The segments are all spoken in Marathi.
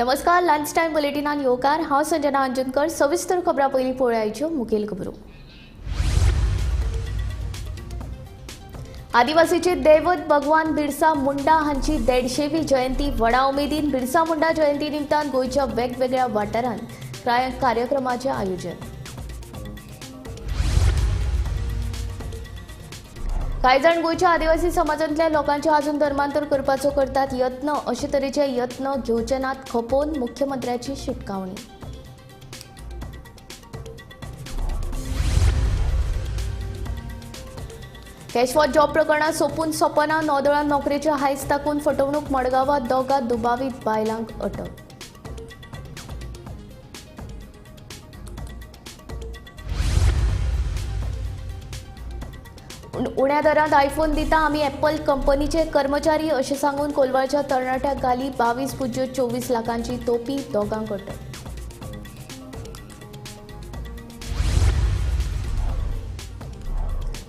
नमस्कार, लंच टाइम बुलेटिनान येवकार। हांव संजना अंजुनकर। सविस्तर खबरां पयलीं पळोवया मुखेल खबरो। आदिवासीचे दैवत भगवान बिरसा मुंडा हांची 150वी जयंती व्हडा उमेदीन बिरसा मुंडा जयंती निमतान गोंयच्या वेगवेगळ्या वाठारांत कार्यक्रमाचें आयोजन। कांय जाण गोंयच्या आदिवासी समाजांतल्या लोकांचे आजून धर्मांतर करपाचो करतात यत्न, अशे तरेचे यत्न घेवचे नात खपोवन मुख्यमंत्र्याची शिटकावणी। कॅश फॉर जॉब प्रकरणात सोपून सोपना नौदळान नोकरेच्या हायस ताकून फटवणूक। मडगांवात दोगा दुबावीत बायलांक अटक। उण्या दरात आयफोन दिता आमी ॲपल कंपनीचे कर्मचारी, अशें सांगून कोलवाळच्या तरणाट्याक घाली 22.24 लाखांची तोपी। दोगांक अटक।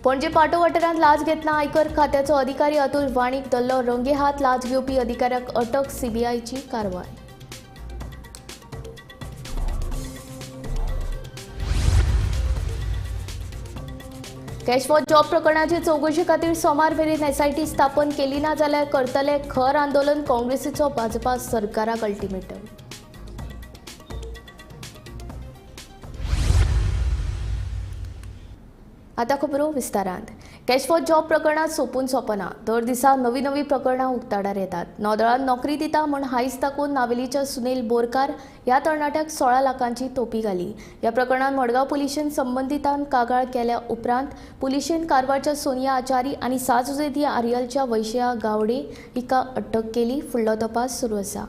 पणजे पाटो वाठारांत लाच घेतना आयकर खात्याचो अधिकारी अतुल वाणीक धरलो रंगेहात। लाच घेवपी अधिकाऱ्याक अटक। सीबीआयची कारवाय। कॅश फॉर जॉब प्रकरणाचे चौकशी खातीर सोमार मेरेन एसआयटी स्थापन केली ना जाल्यार करतले खर आंदोलन। काँग्रेसीचो भाजपा सरकाराक अल्टिमेटम। आता खबरो विस्तारांत। कॅश फॉर जॉब प्रकरणात सोपून सोपना। दर दिसा नवी नवी प्रकरणां उक्ताडार येतात। नौदळान नोकरी दिता म्हूण हायस ताकून नावेलीच्या सुनील बोरकार ह्या तरणाट्याक 16 लाखांची तोपी घाली। ह्या प्रकरणात मडगांव पुलिशेन संबंधितान कागाळ केल्या उपरांत पुलिशेन कारवारच्या सोनिया आचारी आणि साजुजेदी आर्यलच्या वैशया गावडे हिका अटक केली। फुडलो तपास सुरू आसा।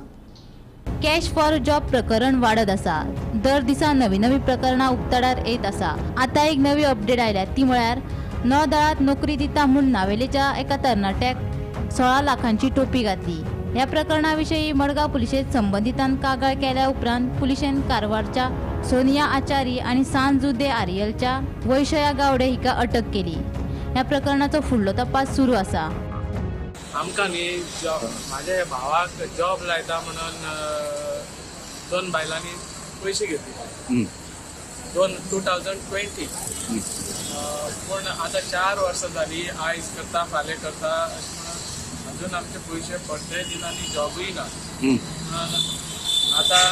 कॅश फॉर जॉब प्रकरण वाढत आसा। दर दिसा नवी नवी प्रकरणां उक्ताडार येत आसा। आता एक नवी अपडेट आयल्या ती म्हळ्यार नौदळात नोकरी दिता म्हूण नावेलीच्या एका तरणाट्याक 16 लाखांची टोपी घातली। ह्या प्रकरणा विशयी मडगांव पुलिशेन संबंधितान कागाळ केल्या उपरांत पुलिशेन कारवारच्या सोनिया आचारी आणि सांजुदे आर्यलच्या वैशया गावडे हिका अटक केली। ह्या प्रकरणाचो फुडलो तपास सुरू आसा। आमकां न्ही म्हाज्या भावाक जॉब लायता म्हणून 2 बायलांनी पयशे घेतले 2020 पूण आतां 4 वर्सां जाली। आयज करता फाल्यां करता अशें म्हणून अजून आमचे पयशे पडटे दिना आनी जॉबूय ना। आतां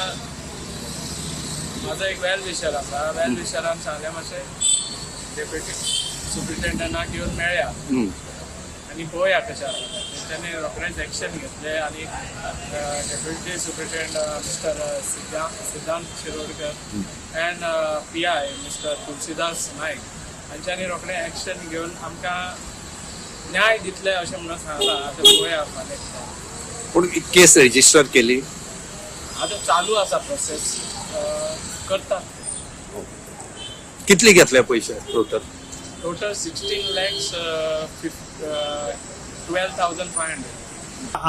म्हाजो एक वेल विशर आसा। वेल विशरान सांगलें मातशें डेप्युटी सुप्रिटेंडंटाक येवन मेळया आनी पळोवया कशें आसा। तेंच्यांनी रोखडेंच एक्शन घेतलें आनी deputy superintendent mister Siddhant Shirodkar and PI mister Tulsidas Naik हांच्यांनी रोखडें एक्शन घेवन आमकां न्याय दितले अशें म्हणून सांगलां। आतां पळोवया फाल्यां। पूण केस रजिस्टर केली आतां चालू आसा प्रोसेस करता। कितले घेतले पयशे टोटल 16 lakhs 12,500।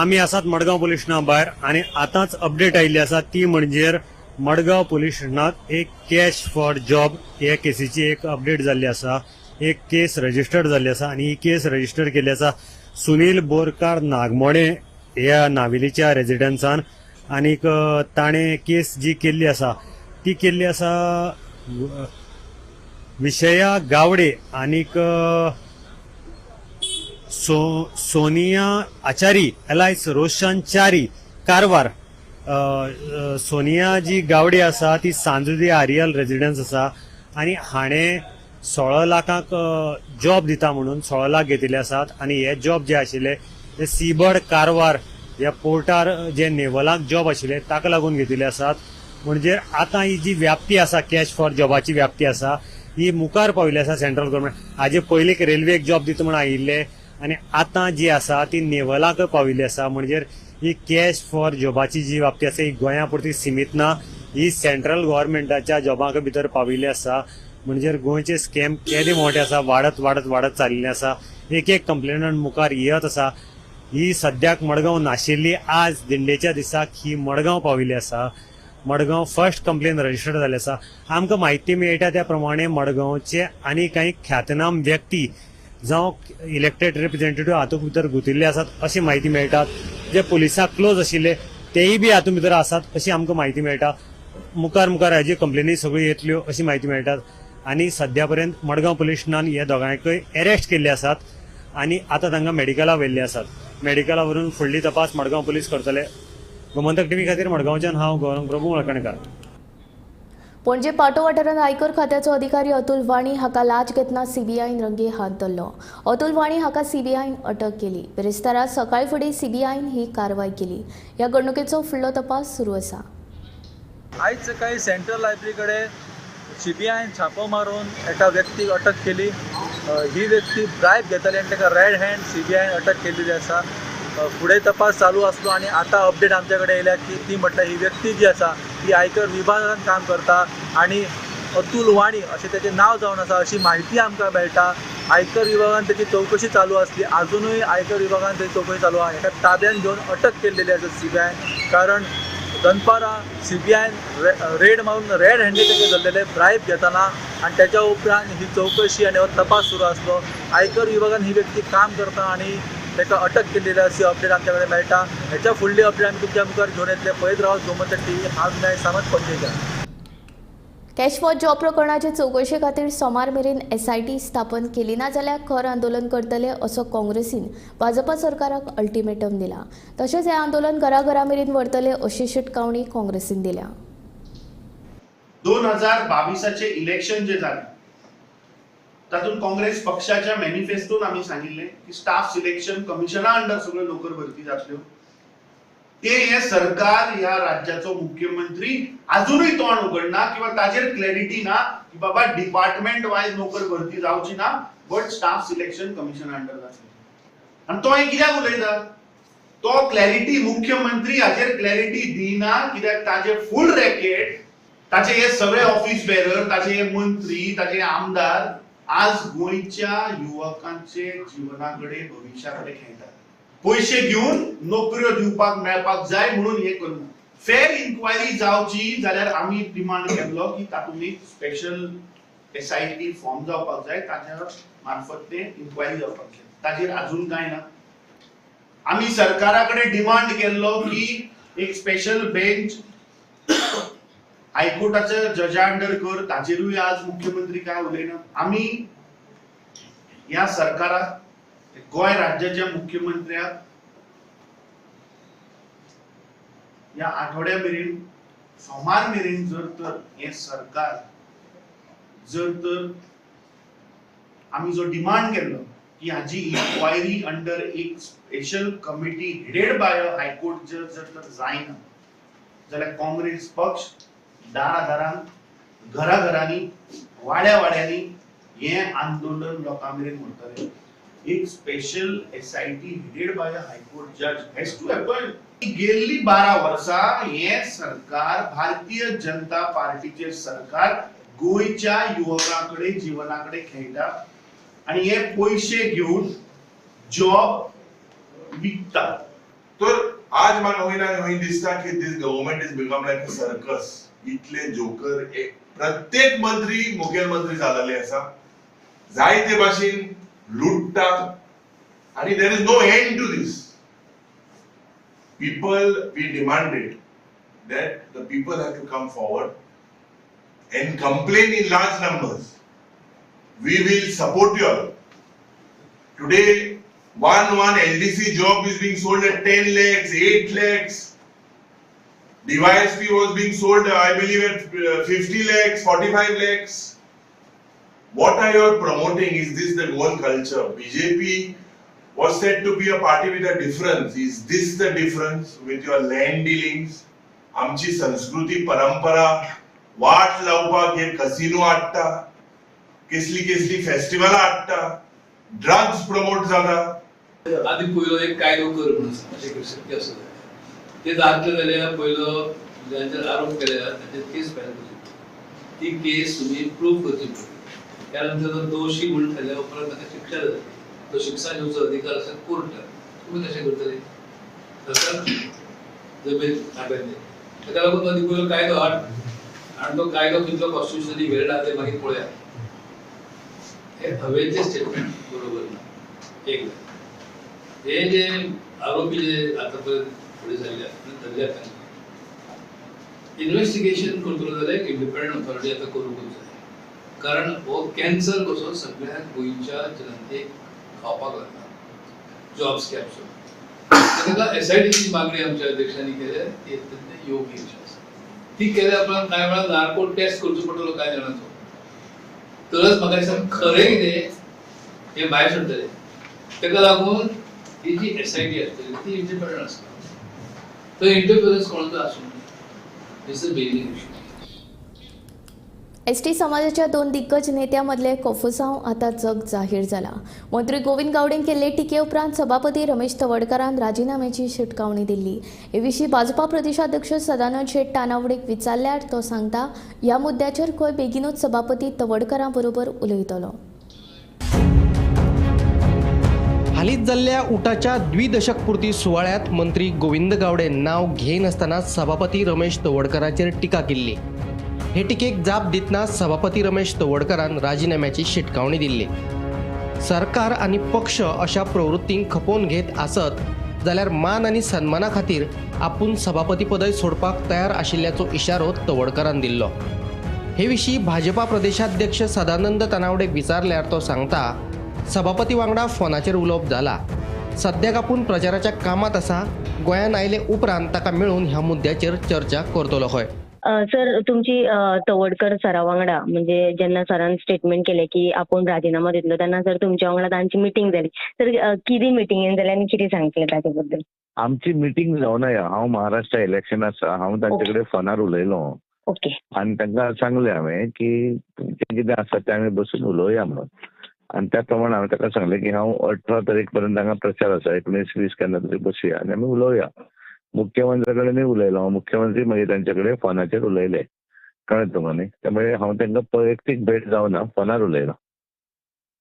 आम्ही आसात मडगांव पोलीस स्टेशना भायर आणि आताच अपडेट आयिल्ली आसा ती म्हणजे मडगांव पोलीस स्टेशनात एक कॅश फॉर जॉब ह्या केसीची एक अपडेट जाल्ली आसा। एक केस रजिस्टर्ड जाल्ली आसा आणि ही केस रजिस्टर केल्ली आसा सुनील बोरकार नागमोडे ह्या नावेलीच्या रेजिडेंसान। आनीक ताणे केस जी केल्ली आसा ती केल्ली आसा विशया गावडे आनीक सोनिया आचारी एलायस रोशन चारी कारवार। सोनिया जी गावडे आसा ती सांजुदी आर्यल रेजिडेंस आसा आणि हाणें 16 लाखांक जॉब दिता म्हणून 16 लाख घेतिल्ले आसात। आणि हे जॉब जे आशिल्ले ते सीबड कारवार ह्या पोर्टार जे नेवलाक जॉब आशिल्ले ताका लागून घेतिल्ले आसात। म्हणजे आता ही जी व्याप्ती आसा कॅश फॉर जॉबाची व्याप्ती आसा ही मुखार पाविल्ली आसा सेंट्रल गव्हर्मेंट। हाजे पयलीं रेल्वेक जॉब दिता म्हणून आयिल्ले आणि आता जी आसा ती नेवलाक पाविल्ली आसा। म्हणजे ही कॅश फॉर जॉबाची जी व्याप्ती आसा ही गोंया पुरती सीमित ना, ही सेंट्रल गव्हर्मेंटाच्या जॉबाक भितर पाविल्ली आसा। म्हणजे गोंयचे स्कॅम केदे मोठे आसा वाडत वाडत वाडत चाललेले आसा। एक एक कंप्लेनंट मुखार येत आसा। ही सद्याक मडगांव नाशिल्ली आज दिंडेच्या दिसाक ही मडगांव पाविल्ली आसा। मडगांव फर्स्ट कंप्लेन रजिस्टर जाल्ली आसा। आमकां म्हायती मेळटा त्या प्रमाणे मडगांवचे आनी कांय ख्यातनाम व्यक्ती जावं इलेक्टेड रिप्रेझेंटेटिव्ह हातूंत भितर गुंतिल्ले आसात अशी म्हायती मेळटा। जे पुलिसाक क्लोज आशिल्ले तेय बी हातूंत भितर आसात अशी आमकां म्हायती मेळटा. मुखार मुखार हाजी कंप्लेनी सगळ्यो येतल्यो अशी म्हायती मेळटा. आनी सद्या पर्यंत मडगांव पुलीस स्टेशनान हे दोगांयकय अरेस्ट केल्ले आसात आनी आतां तांकां मेडिकला व्हेल्ले आसात. मेडिकला व्हरून फुडली तपास मडगांव पुलीस करतले. गोमंतक टीव्ही खातीर मडगांवच्यान हांव गौरव प्रभू मळकणकार. पणजे पाटो वाठारांत आयकर खात्याचो अधिकारी अतुल वाणी हाका लाच घेतना सीबीआयन रंगे हात धरलो. अतुल वाणी हाका सीबीआयन अटक केली. बिरेस्तारा सकाळी फुडें सीबीआयन ही कारवाय केली. ह्या घडणुकेचो फुडलो तपास सुरू आसा. आयज सकाळी सेंट्रल लायब्ररी कडेन सीबीआयन छापो मारून एका व्यक्तीक अटक केली. ही व्यक्ती ब्रायब घेताली आनी ताका रेड हँड सीबीआयन अटक केल्ली आसा. फुडें तपास चालू आसलो आनी आतां अपडेट आमच्या कडेन येयल्या की ती म्हटल्यार ही व्यक्ती जी आसा ती आयकर विभागांत काम करता आनी अतुल वाणी अशें तेचें नांव जावन आसा अशी म्हायती आमकां मेळटा. आयकर विभागान तेची चवकशी चालू आसली. आजुनूय आयकर विभागान तेची चवकशी चालू आहा. हेका ताब्यान घेवन अटक केल्लेली आसा सीबीआयन. कारण दनपारां सीबीआयन रेड मारून रेड हँडेड तेचे धरलेले ब्रायब घेताना आनी तेच्या उपरांत ही चवकशी आनी हो तपास सुरू आसलो. आयकर विभागान ही व्यक्ती काम करता आनी ताका अटक केल्ली अशी अपडेट आमच्या कडेन मेळटा. हेच्या फुडली अपडेट आमी तुमच्या मुखार घेवन येतले. पळयत रावत गोमंतक टीव्ही. हांव विनायक सामंत पणजेच्यान. कॅश फॉर जॉब प्रकरणाचे चवकशे खातीर सोमार मेरेन एसआयटी स्थापन केली ना जाल्यार खर आंदोलन करतले असो काँग्रेसीन भाजपा सरकाराक अल्टिमेटम दिला. तशेंच हे आंदोलन घराघरा मेरेन व्हरतले अशी शिटकावणी काँग्रेसीन दिल्या. 2022चे इलेक्शन जे जाले तातूंत काँग्रेस पक्षाच्या मॅनिफेस्टोन आमी सांगिल्ले की स्टाफ सिलेक्शन कमिशना अंडर सगळ्यो नोकर भरती जातल्यो. ते हे सरकार ह्या राज्याचो मुख्यमंत्री अजूनही तोंड उघडना किंवा ताजेर क्लॅरिटी ना की बाबा डिपार्टमेंट वायज नोकर भरती जावची ना but staff selection commission under जातली. आणि तो हे कित्याक उलयता? तो क्लॅरिटी मुख्यमंत्री हाजेर क्लॅरिटी दिना कित्याक ताजे फुल रॅकेट ताचे हे सगळे ऑफिस बेरर ताचे हे मंत्री ताचे आमदार आज गोंयच्या युवकांचे जीवनाकडे भविष्याकडे खेळतात. पैसे घेऊन नोकऱ्यो दिवपाक मेळपाक जाय म्हणून हे करना. फेर इन्क्वायरी जावची जाल्यार आमी डिमांड केल्लो की तातूंत एक स्पेशल एसआयटी फॉर्म जावपाक जाय. ताच्या मार्फत ते इन्क्वायरी जावपाक जाय. ताजेर अजून कांय ना. आमी सरकारा कडेन डिमांड केल्लो की एक स्पेशल बेंच हायकोर्टाच्या जजा अंडर कर. ताजेरूय आज मुख्यमंत्री काय उलयना. आमी ह्या सरकाराक गोय राज्याच्या मुख्यमंत्र्याक या आठवड्या मेरेन सोमार मेरेन जर तर हे सरकार जर तर आमी जो डिमांड केल्लो की हाजी इन्क्वायरी अंडर एक special committee headed by high court जर तर जायना जाल्यार काँग्रेस पक्ष दारादारान घराघरांनी वाड्या वाड्यांनी हे आंदोलन लोकां मेरेन व्हरतले. एक special SIT headed by high court जज हॅज टू अपॉइंट. गेल्ली 12 वर्सां हे सरकार भारतीय जनता पार्टीचे सरकार गोंयच्या युवकांकडे जीवनाकडे खेळटा आणि हे पैसे घेऊन जॉब विकतात. तर आज म्हाका खंय दिसता की this government is become like a circus. इतले जोकर प्रत्येक मंत्री मुखेलमंत्री जाल्ले आसा. जायते भाशेन लुटता आणि there is no end to this. People, we demanded that the people have to come forward and complain in large numbers. We will support you all. Today, one LDC job is being sold at 10 lakhs, 8 lakhs. The YSP was being sold, I believe, at 50 lakhs, 45 lakhs. What are you promoting? Is this the Goan culture? BJP was said to be a party with a difference. Is this the difference with your land dealings? आमची संस्कृती परंपरा वाट लावपाक हे कसिनो हाडटा, कसली फेस्टिवल हाडटा, ड्रग्स प्रमोट जाता. आधी पयलो एक कायदो कर म्हणून अशें शक्य आसता. ते जातले जाल्यार पयलो ज्यांचेर आरोप केल्या ताचेर केस फायल करची. ती केस तुम्ही प्रूव्ह करची पडटली. त्यानंतर जर दोषी म्हणून ठरल्या उपरांत ताका शिक्षा जाता. तो शिक्षा घेवचो अधिकार आसा कोर्टाक. तुम्ही कशें करतले? सरकार जमीन ताब्यात घे. ताका लागून आदी पयलो कायदो हाड आनी तो कायदो कितलो कॉन्स्टिट्युशनली वेल्ड आहा ते मागीर पळया. हे हवेचे स्टेटमेंट बरोबर ना. एक हे जे आरोपी जे आतां फुडें सरल्या धरल्यात तांकां. इन्व्हेस्टिगेशन करतलो जाल्यार एक इंडिपेंडंट ऑथॉरिटी आतां करूंकूच जाय. कारण हो कॅन्सर कसो सगळ्या गोंयच्या जनतेक खावपाक लागला जॉब्स कॅप्चर. ताका SITची मागणी आमच्या अध्यक्षांनी केल्या ती अत्यंत योग्य आसा. ती केल्या उपरांत कांय वेळार नार्को टेस्ट करचो पडटलो कांय जाणांचो. तरच म्हाका दिसता खरें कितें हें भायर सरतलें. ताका लागून ही जी SIT आसतली ती इंडिपेंडंट आसता. तो इंटरफिरन्स कोणाचो आसूं नये. It's a basic issue. ST समाजाच्या 2 दिग्गज नेत्यांमदले कोफुसांव आता जग जाहीर जाला. मंत्री गोविंद गावडेन केल्ले टिके उपरांत सभापती रमेश तवडकरान राजिनाम्याची शिटकावणी दिल्ली. हे विशीं भाजपा प्रदेशाध्यक्ष सदानंद शेट तानावडेक विचारल्यार तो सांगता ह्या मुद्द्याचेर खंय बेगीनूच सभापती तवडकरां बरोबर उलयतलो. हालींच जाल्ल्या उटाच्या द्विदशकपूर्ती सुवाळ्यात मंत्री गोविंद गावडे नांव घेनासतना सभापती रमेश तवडकरांचेर टिका केल्ली. हे टिकेक जाप दितना सभापती रमेश तवडकरान राजिनाम्याची शिटकावणी दिल्ली. सरकार आनी पक्ष अशा प्रवृत्तींक खपोवन घेत आसत जाल्यार मान आनी सन्माना खातीर आपूण सभापती पदय सोडपाक तयार आशिल्ल्याचो इशारो तवडकरान दिल्लो. हे विशीं भाजपा प्रदेशाध्यक्ष सदानंद तानावडेक विचारल्यार तो सांगता सभापती वांगडा फोनाचेर उलोवप जाला. सद्याक आपूण प्रचाराच्या कामात आसा. गोंयान आयले उपरांत ताका मेळून ह्या मुद्द्याचेर चर्चा करतलो. खंय सर तुमची तवडकर सरा वांगडा म्हणजे जेन्ना सरान स्टेटमेंट केले की आपूण राजिनामा दितलो तेन्ना सर तुमच्या वांगडा तांची मिटींग जाली. तर कितें मिटींगेन जाली आनी कितें सांगतले ताचे बद्दल? आमची मिटींग जावना. हांव महाराष्ट्र इलेक्शन आसा हांव तांचे कडेन फोनार उलयलो. ओके. आनी तांकां सांगलें हांवें की कितें आसा तें आमी बसून उलोवया म्हणून. आनी त्या प्रमाणे हांवें ताका सांगलें की हांव 18 तारीख पर्यंत हांगा प्रचार आसा 19-20 केन्ना तरी बसुया आनी आमी उलोवया. मुख्यमंत्री कडेनूय उलयलो. मुख्यमंत्री मागीर तांचे कडेन फोनाचेर उलयले. कळ्ळें तुका न्ही. त्यामुळे हांव तांकां वैयक्तीक भेट जावना फोनार उलयलो.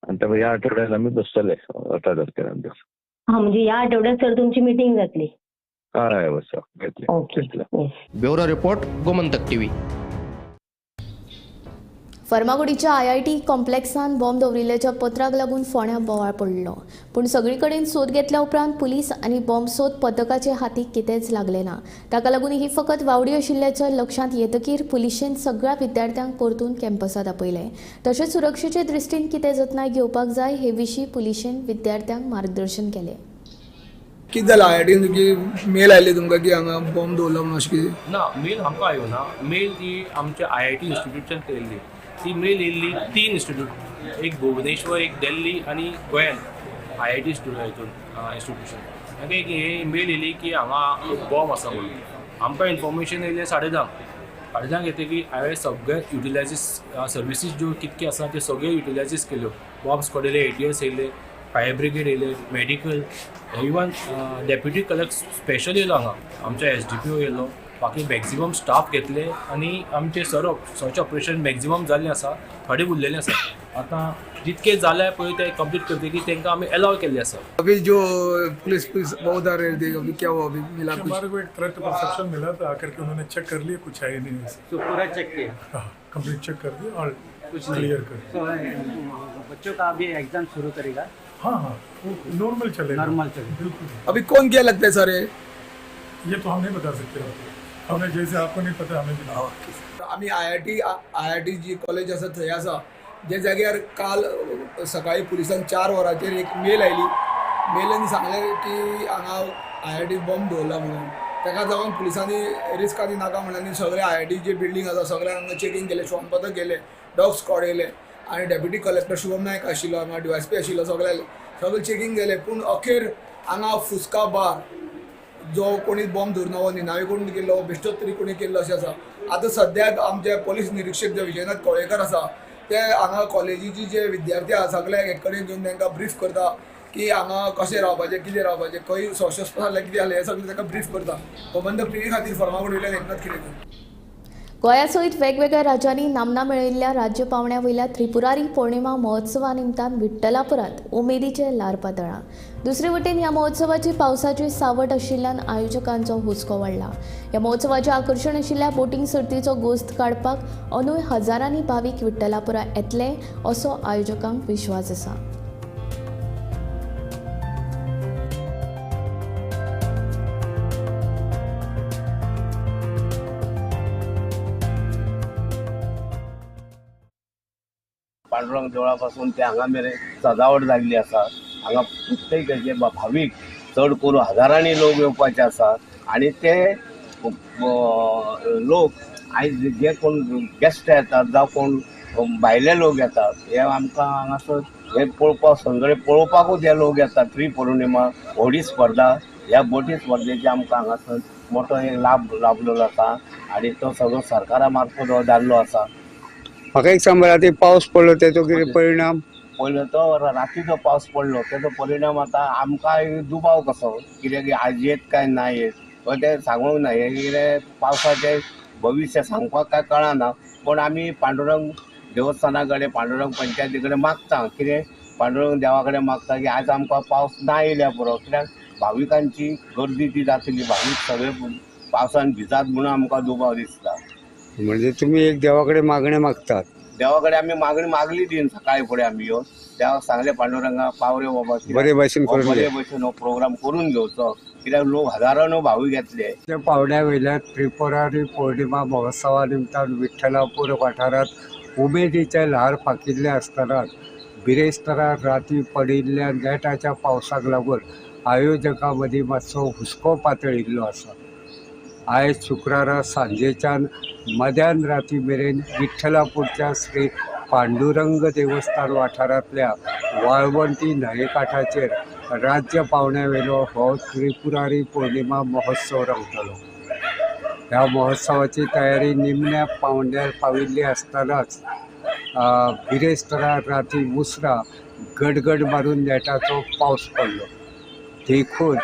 आनी त्यामुळे ह्या आठवड्यात आमी बसतले 18 तारखेनंतर. म्हणजे ह्या आठवड्यात सर तुमची मिटींग जातली? हय बस घेतली. Bureau report Gomantak TV. फर्मागुडीच्या IIT कॉम्प्लेक्सान बॉम्ब दवरिल्ल्याच्या पत्राक लागून फोंड्या बोवाळ पडलो. पूण सगळे कडेन सोद घेतल्या उपरांत पुलीस आनी बॉम्ब सोद पथकाचे हातीक कितेंच लागलें ना. ताका लागून ही फकत वावडी आशिल्ल्याचें लक्षांत येतकीर पुलिशेन सगळ्या विद्यार्थ्यांक परतून कॅम्पसांत आपयले. तशेंच सुरक्षेचे दृश्टीन कितें जतनाय घेवपाक जाय हे विशीं पुलिशेन विद्यार्थ्यांक मार्गदर्शन केलें. कितें जालां IITन तुमची मेल आयली तुमकां की हांगा बॉम्ब दवरला म्हणून अशें कितें? ना मेल आमकां येवना. मेल ती आमच्या IIT इन्स्टिट्यूटच्यान केल्ली. ती मेल येयल्ली 3 इन्स्टिट्यूट, एक भुवनेश्वर, एक दिल्ली आनी गोंयान IIT इन्स्टिट्यूशन. ताका एक हे मेल येयली की हांगा एक बॉम्ब आसा म्हणून. आमकां इन्फॉर्मेशन येयलें 10:30 येतकीर हांवें सगळे युटिलायझीस सर्विसीस ज्यो कितके आसा त्यो सगळ्यो युटिलायझीस केल्यो. बॉम्ब स्क्वॉड येयले, ATS येयले, फायर ब्रिगेड येयले, medical, even deputy collector special येयलो हांगा. आमच्या SDPO येयलो. बाकी मॅक्झिमम स्टाफ घेतले आनी आमचे सर्च ऑपरेशन मॅक्झिमम जाल्लें आसा. थोडे उरलेले आसा. आतां जितके जाले पळय ते कंप्लीट करतकीर तांकां आमी अलाव केल्ले आसा. अभी जो पुलिस बहुत आ रहे थे अभी क्या हुआ? अभी मिला कुछ? हमारे को एक थ्रेट परसेप्शन मिला था, आकर के उन्होंने चेक कर लिया, कुछ है नहीं ऐसे. तो पूरा चेक किया? हाँ, कंप्लीट चेक कर दिया और कुछ क्लियर कर दिया. बच्चों का अभी एग्जाम शुरू करेगा? हाँ नॉर्मल चलेगा. बिल्कुल. अभी कौन क्या लगता है सर? ये तो हम नहीं बता सकते. हमें जैसे आपको नहीं पता हमें भी नहीं. आम्ही IIT जी कॉलेज आसा थंय आसा. जे जाग्यार काल सकाळी पुलिसान 4 वरांचेर एक मेल आयली. मेलांनी सांगलें की हांगा IIT बॉम्ब दवरला म्हणून. ताका लागून पुलिसांनी रिस्क आनी नाका म्हणून सगळे IIT जे बिल्डींग आसा सगळ्यांक हांगा चेकींग केलें. श्वान पथक गेले, डॉग स्क्वॉड येयले आनी डेप्युटी कलेक्टर शुभम नायक आशिल्लो, हांगा DYSP आशिल्लो. सगळे चेकींग केलें. पूण अखेर हांगा फुस्का बार जो कोणी बॉम्ब धरून हो निनावी कोणी केल्लो, बेश्टोच तरी कोणी केल्लो अशें आसा. आतां सद्याक आमचे पोलीस निरीक्षक जे विजयनाथ कोळेकर आसा ते हांगा कॉलेजीचे जे विद्यार्थी आसा सगळ्याक एक कडेन घेवन तांकां ब्रीफ करता की हांगा कशें रावपाचें, कितें रावपाचें, खंय शस्त्र जाल्यार कितें जालें हें सगळें तांकां ब्रीफ करता. गोमंतक टीव्ही खातीर फर्मागुडयेंतल्यान एकनाथ किरेकर. गोंया सयत वेगवेगळ्या राज्यांनी नामना मेळयिल्ल्या राज्य पावंड्या वयल्या त्रिपुरारी पौर्णिमा महोत्सवा निमतान विठ्ठलापुरांत उमेदीचें ल्हार पातळ्ळां. दुसरे वटेन ह्या महोत्सवाची पावसाची सावट आशिल्ल्यान आयोजकांचो हुस्को वाडला. ह्या महोत्सवाचें आकर्शण आशिल्ल्या बोटींग सर्तीचो गोस्त काडपाक अंदूय हजारांनी भावीक विठ्ठलापुरा येतले असो आयोजकांक विश्वास आसा. पांडुरंग देवळा पासून ते हांगा मेरेन सजावट जाल्ली आसा. हांगा प्रत्येक हेजे भावीक चड करून हजारांनी लोक येवपाचे आसा आणि ते लोक आयज जे कोण गेस्ट येतात जावं कोण भायले लोक येतात हे आमकां हांगासर हे पळोवपाक सगळे पळोवपाकूच हे लोक येतात. श्री पौर्णिमा होडी स्पर्धा ह्या बोटी स्पर्धेचे आमकां हांगासर मोठो एक लाभ लाभलेलो आसा आणि तो सगळो सरकारा मार्फत हो जाल्लो आसा. म्हाका एक सांग ते पावस पडलो तेचो कितें परिणाम? पयलो तो रातीचो पावस पडलो तेचो परिणाम आतां आमकां दुबाव कसो कित्याक आज येत काय ना येत ते सांगूंक ना. हे कितें पावसाचें भविश्य सांगपाक काय कळना. पण आमी पांडुरंग देवस्थाना कडेन पांडुरंग पंचायती कडेन मागता कितें पांडुरंग देवा कडेन मागता की आज आमकां पावस ना येयल्या पुरो कित्याक भाविकांची गर्दी ती जातली. भावीक सगळे पावसान भिजात म्हणून आमकां दुबाव दिसता. म्हणजे तुम्ही एक देवा कडेन मागणें मागतात? देवा कडेन आमी मागणी मागली ती सकाळी फुडें आमी येवन देवाक सांगले पांडुरंगा पावरे बाबा बरे भाशेन करून बरे भशेन हो प्रोग्राम करून घेवचो कित्याक लोक हजारांनी भावीक येतले. त्या पावड्या वयल्या त्रिपुरारी पौर्णिमा महोत्सवा निमतान विठ्ठलापूर वाठारात उमेदीचे ल्हार फाकिल्ले आसतनाच बिरेस्तारा राती पडिल्ल्या नेटाच्या पावसाक लागून आयोजकां मदीं मातसो हुस्को पातळिल्लो आसा. आयज शुक्रारा सांजेच्यान मध्यान राती मेरेन विठ्ठलापूरच्या श्री पांडुरंग देवस्थान वाठारांतल्या वाळवंटी न्हंयेकाठाचेर राज्य पावण्यावेलो हो त्रिपुरारी पौर्णिमा महोत्सव रंगतलो. ह्या महोत्सवाची तयारी निमण्या पावंड्यार पाविल्ली आसतनाच बिरेस्तारा राती उसरा गडगड मारून नेटाचो पावस पडलो. देखून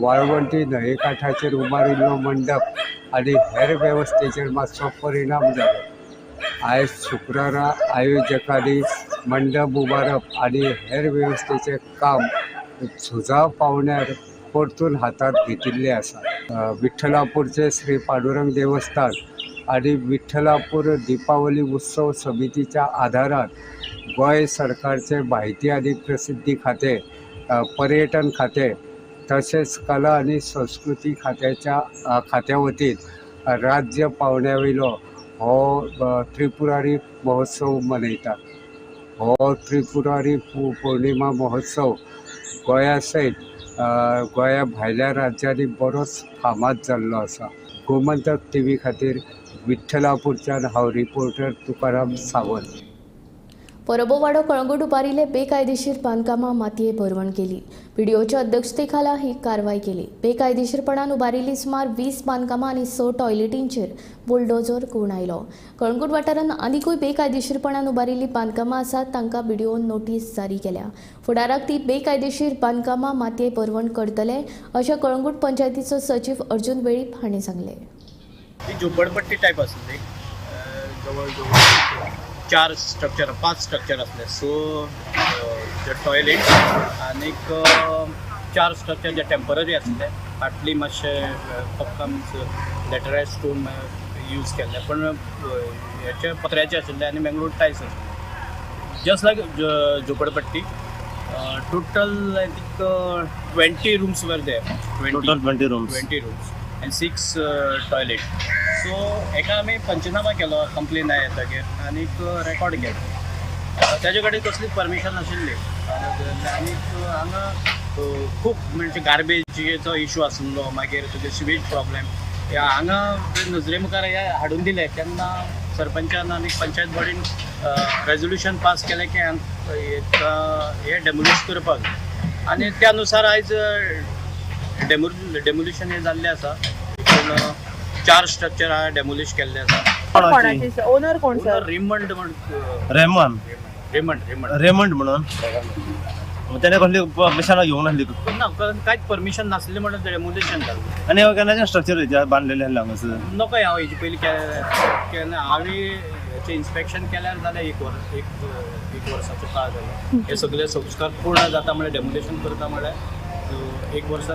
वाळवंटी न्हंयेकाठाचेर उबारिल्लो मंडप आनी हेर वेवस्थेचेर मातसो परिणाम जालो. आयज शुक्रारा आयोजकांनी मंडप उबारप आनी हेर वेवस्थेचें काम झुजाव पावण्यार परतून हातांत घेतिल्लें आसा. विठ्ठलापूरचे श्री पांडुरंग देवस्थान आनी विठ्ठलापूर दिपावली उत्सव समितीच्या आदारान गोंय सरकारचे म्हायती आनी प्रसिद्धी खातें, पर्यटन खातें तशेंच कला आनी संस्कृती खात्या वतीन राज्य पावण्यावेलो हो त्रिपुरारी महोत्सव मनयतात. हो त्रिपुरारी पौर्णिमा महोत्सव गोंया सयत गोंया भायल्या राज्यांनी बरोच फामाद जाल्लो आसा. गोमंतक TV खातीर विठ्ठलापूरच्यान हांव रिपोर्टर तुकाराम सावंत. परबोवाडो कळंगूट उबारिल्ले बेकायदेशीर बांदकामां मातये भरवण केली. व्हिडिओच्या अध्यक्षतेखाला ही कारवाय केली. बेकायदेशीरपणान उबारिल्ली सुमार 20 बांदकामां आनी 6 टॉयलेटींचेर बुलडोजर गुण आयलो. कळंगूट वाठारांत आनीकूय बेकायदेशीरपणान उबारिल्ली बांदकामां आसात तांकां BDO नोटीस जारी केल्या. फुडाराक ती बेकायदेशीर बांदकामां मातये भरवण करतले अशें कळंगूट पंचायतीचो सचीव अर्जुन वेळीप हाणें सांगलें. ही झोपडपट्टी टायप आसली जवळ जवळ 4 स्ट्रक्चर 5 स्ट्रक्चर असले. सो टॉयलेट आणि 4 स्ट्रक्चर जे टेम्पररी असले फाटली मातशे फक्त लेटरायज स्टोन यूज केल्ले पण हेचे पत्र्याचे आशिल्ले आनी मेंगलोर टायल्स आशिल्ले. जस्ट लायक झोपडपट्टी टोटल आय थिंक 20 रूम्स वर दे. Total 20 rooms and 6 toilet. So एका आमी पंचनामा केलो कंप्लेन येतकीर आनी रेकॉर्ड केलो. तेजे कडेन कसलीच परमिशन नाशिल्ली आनी हांगा खूब म्हणजे गार्बेजीचो इशू आसलो. मागीर तुगे सिवेज प्रॉब्लेम हांगा नजरे मुखार हे हाडून दिले तेन्ना सरपंचान आनी पंचायत बॉडीन रेजोल्युशन पास केलें की हे डेमोलिश करपाक आनी त्या अनुसार आयज डेमोलिशन हे जाल्लें आसा. 4 स्ट्रक्चर डेमोलिश केल्ले आसा. ओनर कोण सर? रेमंड म्हणून त्याने कसली परमिशन घेऊन आणली ना कांयच परमिशन नासलें म्हणून डेमोलिशन जालें. आणि केन्नाचे स्ट्रक्चर बांधलेले हांगासर नको हांव हेजे पयलीं केन्ना हांवें हेचें इन्स्पेक्शन केल्यार जालें एक वर्साचो काळ जालो. हे सगळे संस्कार पूर्ण जाता म्हळ्यार डेमोलिशन करता म्हळ्यार 1 वर्स.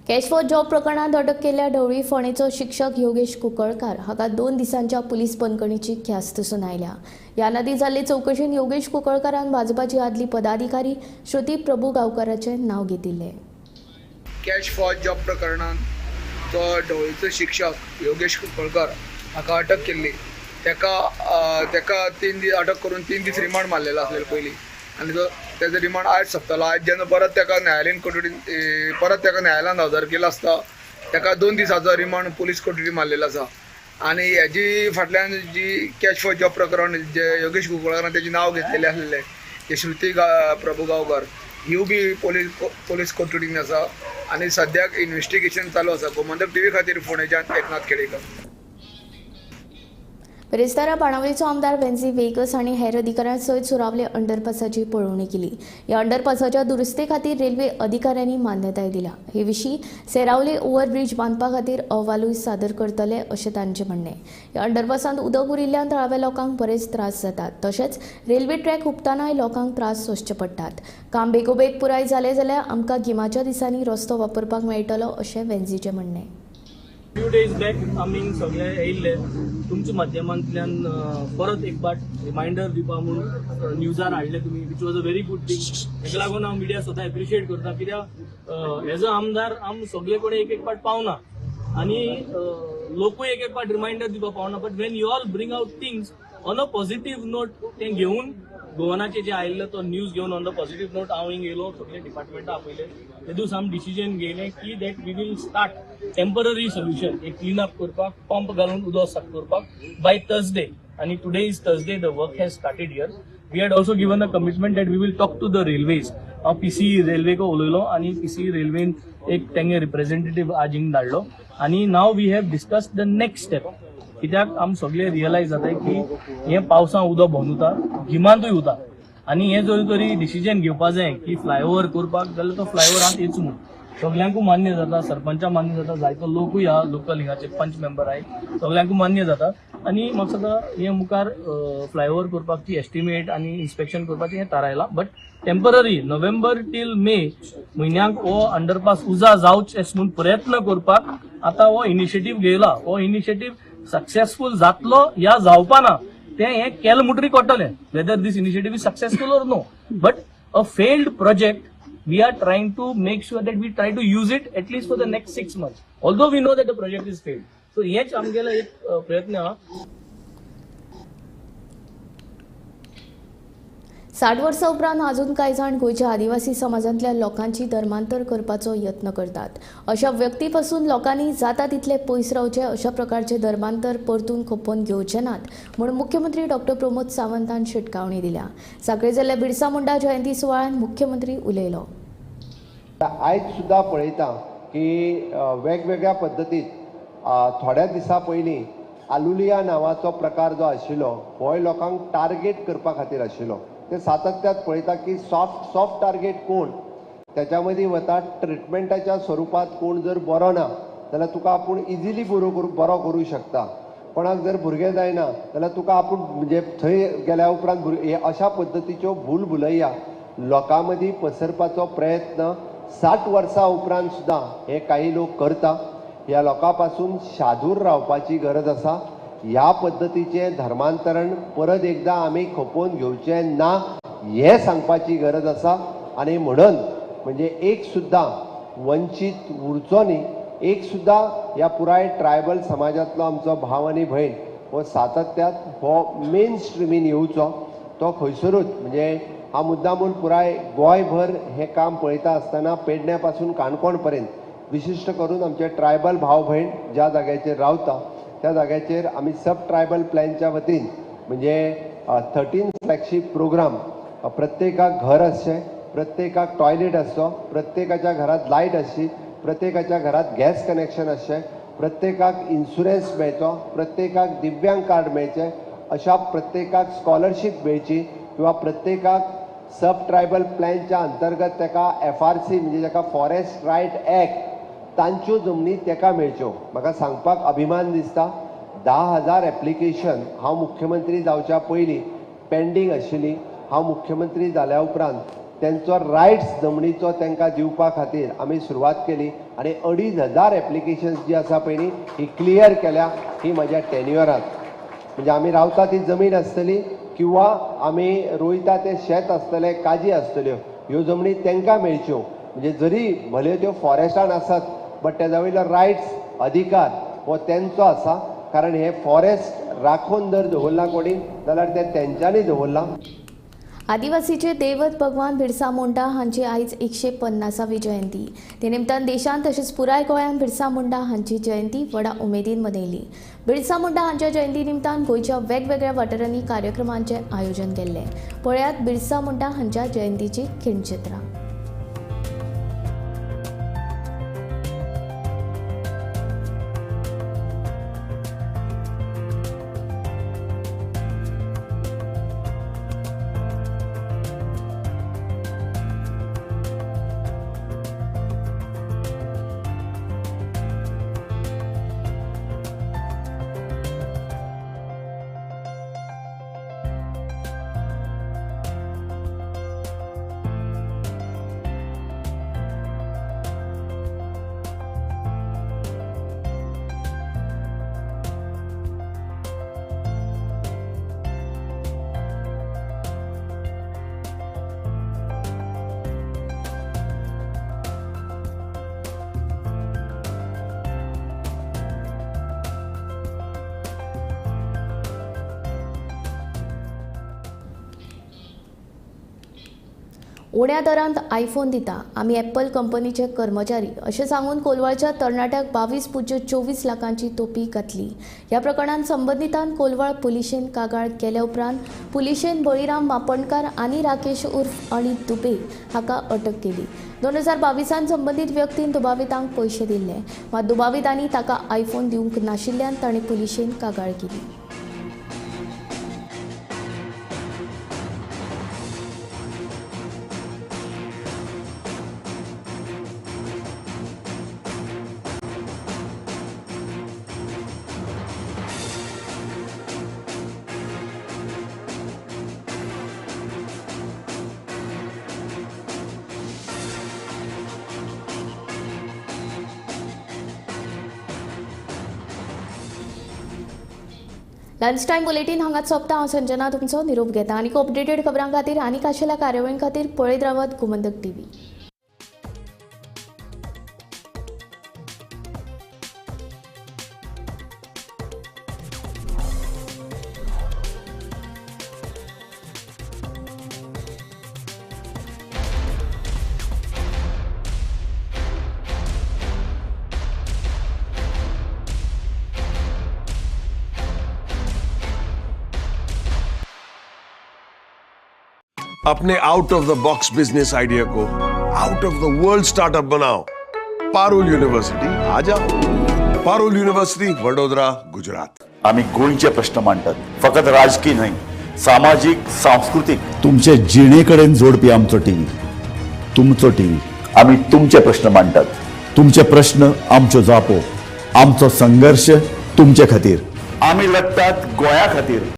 कॅश फॉर जॉब प्रकरणात अटक केल्ल्या ढवळी फोंडेचो शिक्षक योगेश कुंकळकार हाका 2 दिसांच्या पुलीस बंदखणीची ख्यास्त दिसून आयल्या. ह्या नदी जाल्ले चौकशेन योगेश कुंकळकारान भाजपाची आदली पदाधिकारी श्रुती प्रभू गांवकाराचें नांव घेतिल्लें. कॅश फॉर जॉब प्रकरणात तो ढवळीचो शिक्षक योगेश कुंकळकार हाका अटक केल्ली तेका 3 दीस अटक करून 3 दीस रिमांड मारलेलो आसलेलो पयलीं आनी तो तेजो रिमांड आयज सोंपतलो. आयज जेन्ना परत तेका न्यायालयीन कोठडीन परत तेका न्यायालयान हजर केलो आसता तेका 2 दिसाचो रिमांड पुलीस कोठडी मारलेलो आसा. आनी हेजी फाटल्यान जी कॅश फॉर जॉब प्रकरण जे योगेश कुंकळकारान तेजें नांव घेतलेलें आसलेलें ते श्रुती प्रभू गांवकार ह्यो बी पोलीस कोठडीन आसा आनी सद्याक इन्व्हेस्टिगेशन चालू आसा. गोमंतक टीव्ही खातीर फोंडेच्यान एकनाथ खेडेकर. बेरेस्तारा बाणावलीचो आमदार वेन्झी वेगस हांणी हेर अधिकाऱ्यां सयत सुरावले अंडरपासाची पळोवणी केली. ह्या अंडरपासाच्या दुरुस्ते खातीर रेल्वे अधिकाऱ्यांनी मान्यताय दिल्या. हे विशीं सेरावले ओव्हरब्रिज बांदपा खातीर अहवालूय सादर करतले अशें तांचें म्हणणें. ह्या अंडरपासांत उदक उरिल्ल्यान थळाव्या लोकांक बरेच त्रास जातात. तशेंच रेल्वे ट्रॅक हुबतानाय लोकांक त्रास सोंसचे पडटात. काम बेगोबेग पुराय जालें जाल्यार आमकां गिमाच्या दिसांनी रस्तो वापरपाक मेळटलो अशें वेन्झीचें म्हणणें. फ्यू डेज बॅक आमी सगळे येयल्ले तुमच्या माध्यमांतल्यान परत एक पाट रिमायंडर दिवपा म्हणून न्यूजार हाडले तुमी which was a very good thing. हेका लागून हांव मिडिया स्वता एप्रिशिएट करता कित्याक एज अ आमदार आम सगळे कडेन एक पाट पावना आनी लोकूय एक पाट रिमायंडर दिवपा पावना. But Wien you all bring out things on a positive note तें घेवन गोवनाचे जे आयिल्लो तो न्यूज घेवन ऑन द पॉझिटिव्ह नोट हांव हिंग येयलो सगळे डिपार्टमेंटा आपयले. ते दीस आमी डिसिजन घेयलें की that we will start temporary solution एक क्लीन अप करपाक पंप घालून उदक साफ करपाक बाय थर्सडे. आनी today is Thursday the work has started here. We had also given a commitment that we will talk to the railways. हांव पीसी रेल्वेक उलयलो आनी पीसी रेल्वेन एक तेंगे रिप्रेझेंटेटीव आज हिंग धाडलो आनी नाव we have discussed the next step. कित्याक आमी सगळे रियलायज जाताय की हें पावसां उदक भोंवन उरता गिमांतूय उरता आनी हें जर तरी डिसिजन घेवपा जाय की फ्लायओव्हर करपाक जाल्यार तो फ्लायओव्हर आतां येच म्हणून सगळ्यांकूय मान्य जाता. सरपंचाक मान्य जाता, जायतो लोकूय आहा, लोकल हिंगाचे पंच मेंबर आहाय, सगळ्यांकूय मान्य जाता. आनी म्हाका दिसता हें मुखार फ्लायओव्हर करपाची एस्टिमेट आनी इन्स्पेक्शन करपाचें हें थारायलां. बट टेम्पररी नोव्हेंबर टील मे म्हयन्यांक हो अंडरपास उजा जावचें म्हणून प्रयत्न करपाक आतां हो इनिशिएटीव घेयला. हो इनिशिएटीव सक्सेसफूल जातलो या जावपा ना तें हें केल म्हणटरी कळटलें whether this initiative is successful or no. But a failed project we are trying to make sure that we try to use it at least for the next 6 months, although we know that the project is failed. So हेच आमगेलो एक प्रयत्न आहा. 60 वर्सां उपरांत अजून कांय जाण गोंयच्या आदिवासी समाजांतल्या लोकांची धर्मांतर करपाचो यत्न करतात. अशा व्यक्ती पासून लोकांनी जाता तितले पयस रावचे, अशा प्रकारचे धर्मांतर परतून खपोवन घेवचे नात म्हणून मुख्यमंत्री डॉक्टर प्रमोद सावंतान शिटकावणी दिल्या. सांखळे जाल्ल्या बिरसा मुंडा जयंती सुवाळ्यात मुख्यमंत्री उलयलो. आयज सुद्दां पळयता की वेगवेगळ्या पद्दतीन थोड्या दिसा पयलीं आलुलिया नांवाचो प्रकार जो आशिल्लो गोंय लोकांक टार्गेट करपा खातीर आशिल्लो. ते सातत्यात पळयता की सॉफ्ट टार्गेट कोण त्याच्या मदीं वता ट्रिटमेंटाच्या स्वरुपात कोण जर बरो ना जाल्यार तुका आपूण इजिली बरो करूं शकता. कोणाक जर भुरगें जायना जाल्यार तुका आपूण म्हणजे थंय गेल्या उपरांत अशा पद्दतीच्यो भूलभुलैया लोकां मदीं पसरपाचो प्रयत्न 60 वर्सां उपरांत सुद्दां हे काही लोक करता. ह्या लोकां पासून शादूर रावपाची गरज आसा. ह्या पद्दतीचें धर्मांतरण परत एकदां आमी खपोवन घेवचें ना हें सांगपाची गरज आसा. आनी म्हणून म्हणजे एक सुद्दां वंचीत उरचो न्ही, एक सुद्दां ह्या पुराय ट्रायबल समाजांतलो आमचो भाव आनी भयण हो सातत्यात हो मेन स्ट्रिमीन येवचो. तो खंयसरूच म्हणजे हा मुद्दामून पुराय गोंयभर हें काम पळयता आसतना पेडण्या पासून काणकोण पर्यंत विशिश्ट करून आमचे ट्रायबल भाव भयण ज्या जाग्याचेर रावता त्या जाग्याचेर आमी सब ट्रायबल प्लॅनच्या वतीन म्हणजे 13 फ्लॅगशीप प्रोग्राम, प्रत्येकाक घर आसचें, प्रत्येकाक टॉयलेट आसचो, प्रत्येकाच्या घरात लायट आसची, प्रत्येकाच्या घरात गॅस कनेक्शन आसचें, प्रत्येकाक इन्शुरन्स मेळचो, प्रत्येकाक दिव्यांग कार्ड मेळचें, अशा प्रत्येकाक स्कॉलरशीप मेळची किंवा प्रत्येकाक सब ट्रायबल प्लॅनच्या अंतर्गत ताका FRC म्हणजे ताका फॉरेस्ट रायट ॲक्ट तांच्यो जमनी ताका मेळच्यो. म्हाका सांगपाक अभिमान दिसता 10,000 एप्लिकेशन हांव मुख्यमंत्री जावच्या पयलीं पेंडींग आशिल्ली. हांव मुख्यमंत्री जाल्या उपरांत तेंचो रायट्स जमनीचो तांकां दिवपा खातीर आमी सुरवात केली आनी 2,500 एप्लिकेशन्स जी आसा पळय न्ही ही क्लियर केल्या. ही म्हज्या टेन्युअरांत म्हणजे आमी रावता ती जमीन आसतली किंवा आमी रोयता तें शेत आसतलें, काजी आसतल्यो, ह्यो जमनी तांकां मेळच्यो. म्हणजे जरी भले त्यो फॉरेस्टान आसात बट तेजा वयलो रायट्स अधिकार हो तेंचो आसा. कारण हे फॉरेस्ट राखून जर दवरला कोणी जाल्यार ते तेंच्यांनी दवरला. आदिवासीचे दैवत भगवान बिरसा मुंडा हांची आयज 150वी जयंती. ते निमतान देशांत तशेंच पुराय गोंयांत बिरसा मुंडा हांची जयंती व्हडा उमेदीन मनयली. बिरसा मुंडा हांच्या जयंती निमतान गोंयच्या वेगवेगळ्या वाठारांनी कार्यक्रमांचे आयोजन केल्ले. पळयात बिरसा मुंडा हांच्या जयंतीची खिणचित्रां. उण्या दरांत आयफोन दिता आमी ॲपल कंपनीचे कर्मचारी अशें सांगून कोलवाळच्या तरणाट्याक 22.24 लाखांची तोपी घातली. ह्या प्रकरणात संबंधितान कोलवाळ पुलिशेन कागाळ केल्या उपरांत पुलिशेन बळीराम मापणकार आनी राकेश उर्फ अणित दुबे हाका अटक केली. 2022 संबंधीत व्यक्तीन दुबावितांक पयशे दिल्ले, मात दुबावितांनी ताका आयफोन दिवंक नाशिल्ल्यान ताणें पुलिशेन कागाळ केली. लंच टायम बुलेटिन हांगाच सोंपता. हांव संजना तुमचो निरोप घेता. आनीक अपडेटेड खबरां खातीर आनीक आशिल्ल्या कार्यावळीं खातीर पळयत रावात गोमंतक TV. अपने out of the box business idea को out of the world startup बनाओ. पारुल यूनिवर्सिटी आ जाओ. पारुल यूनिवर्सिटी वडोदरा, गुजरात. आम्ही गोंयचे प्रश्न मांडतात, फकत राजकीय न्हय, सामाजिक सांस्कृतिक. तुमचे जिणेकडेन जोडपी आमचो टीव्ही, तुमचो टीव्ही. आम्ही तुमचे प्रश्न मांडतात. तुमचे प्रश्न आमच्यो जापो, आमचो संघर्ष तुमचे खातीर. आम्ही लढतात गोंया खातीर.